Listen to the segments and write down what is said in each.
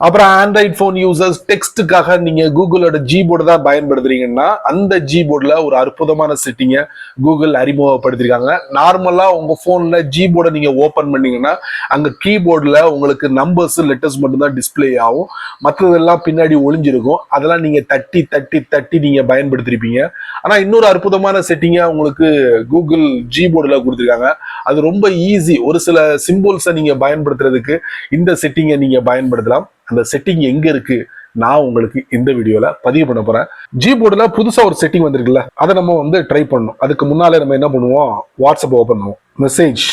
அப்புறம் Android phone users டெக்ஸ்டுக்காக நீங்க கூகுளோட Gboard தான் பயன்படுத்துறீங்கன்னா அந்த ஜிபோர்ட்ல ஒரு அற்புதமான செட்டிங்கை கூகுள் அறிமுகப்படுத்திருக்காங்க. நார்மலா உங்க போன்ல ஜிபோர்டை நீங்க ஓபன் பண்ணீங்கன்னா அங்க கீபோர்ட்ல உங்களுக்கு நம்பர்ஸ் லெட்டர்ஸ் மட்டும் தான் டிஸ்பிளே ஆகும். மற்றதெல்லாம் பின்னாடி ஒளிஞ்சிருக்கும். அதெல்லாம் நீங்க தட்டி தட்டி தட்டி நீங்க பயன்படுத்திருப்பீங்க. ஆனா இன்னொரு அற்புதமான செட்டிங்கா உங்களுக்கு கூகுள் ஜிபோர்டுல கொடுத்திருக்காங்க. அது ரொம்ப ஈஸி. ஒரு சில சிம்போல்ஸை நீங்க பயன்படுத்துறதுக்கு இந்த செட்டிங்கை நீங்க பயன்படுத்தலாம். அந்த செட்டிங் எங்க இருக்கு நான் உங்களுக்கு இந்த வீடியோல பதிவு பண்ண போறேன். ஜிபோர்டுல புதுசா ஒரு செட்டிங் வந்திருக்குல்ல, அதை நம்ம ட்ரை பண்ணணும். அதுக்கு முன்னாலே நம்ம என்ன பண்ணுவோம், வாட்ஸ்அப் ஓபன் பண்ணுவோம். மெசேஜ்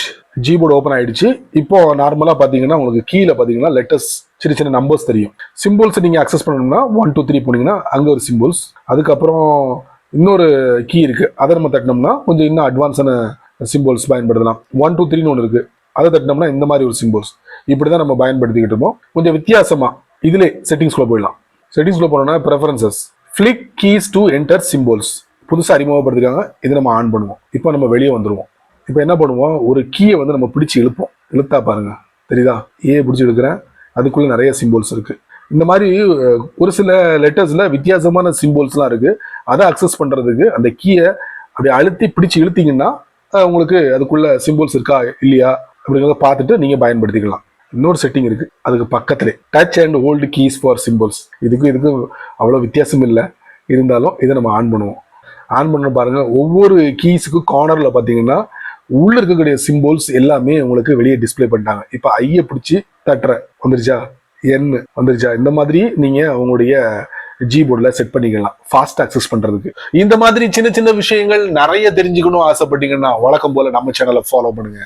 ஜிபோர்டு ஓபன் ஆயிடுச்சு. இப்போ நார்மலா பாத்தீங்கன்னா உங்களுக்கு கீழே பாத்தீங்கன்னா லெட்டர்ஸ் சின்ன சின்ன நம்பர்ஸ் தெரியும். சிம்பிள்ஸ் நீங்க அக்சஸ் பண்ணணும்னா 1 2 3 போனீங்கன்னா அங்க ஒரு சிம்பிள்ஸ். அதுக்கப்புறம் இன்னொரு கீ இருக்கு, அதை நம்ம தட்டினோம்னா கொஞ்சம் இன்னும் அட்வான்ஸான சிம்பிள்ஸ் பயன்படுத்தலாம். 1 2 3 ஒன்று இருக்கு, அதை தட்டினோம்னா இந்த மாதிரி ஒரு சிம்பிள்ஸ். இப்படிதான் நம்ம பயன்படுத்திக்கிட்டு இருப்போம். கொஞ்சம் வித்தியாசமா இதுல செட்டிங்ஸ்குள்ள போயிடலாம். செட்டிங்ஸ்குள்ள போனோம்னா preferences, ஃபிளிக் keys to enter symbols புதுசாக அறிமுகப்படுத்திருக்காங்க. இதை நம்ம ஆன் பண்ணுவோம். இப்போ நம்ம வெளியே வந்துருவோம். இப்போ என்ன பண்ணுவோம், ஒரு கீயை நம்ம பிடிச்சி இழுப்போம். இழுத்தா பாருங்க தெரியுதா, பிடிச்சி இழுக்கிறேன். அதுக்குள்ள நிறைய சிம்போல்ஸ் இருக்கு. இந்த மாதிரி ஒரு சில லெட்டர்ஸ்ல வித்தியாசமான சிம்போல்ஸ்லாம் இருக்கு. அதை அக்சஸ் பண்றதுக்கு அந்த கீயை அப்படி அழுத்தி பிடிச்சி இழுத்தீங்கன்னா உங்களுக்கு அதுக்குள்ள சிம்போல்ஸ் இருக்கா இல்லையா அப்படிங்கிறத பார்த்துட்டு நீங்க பயன்படுத்திக்கலாம். இன்னொரு செட்டிங் இருக்கு அதுக்கு பக்கத்துல, touch and hold keys for symbols. இதுக்கு அவ்வளவு வித்தியாசம் இல்லை. இருந்தாலும் இதை நம்ம ஆன் பண்ணுவோம். ஆன் பண்ண பாருங்க, ஒவ்வொரு கீஸுக்கும் கார்னர்ல பாத்தீங்கன்னா உள்ள இருக்கக்கூடிய சிம்பிள்ஸ் எல்லாமே உங்களுக்கு வெளியே டிஸ்பிளே பண்ணிட்டாங்க. இப்ப ஐய பிடிச்சி தட்டுற வந்துருச்சா, என் வந்துருச்சா, இந்த மாதிரி நீங்க உங்களுடைய ஜிபோர்ட்ல செட் பண்ணிக்கலாம் ஃபாஸ்ட் அக்சஸ் பண்றதுக்கு. இந்த மாதிரி சின்ன சின்ன விஷயங்கள் நிறைய தெரிஞ்சுக்கணும் ஆசைப்பட்டீங்கன்னா வழக்கம் போல நம்ம சேனலை ஃபாலோ பண்ணுங்க.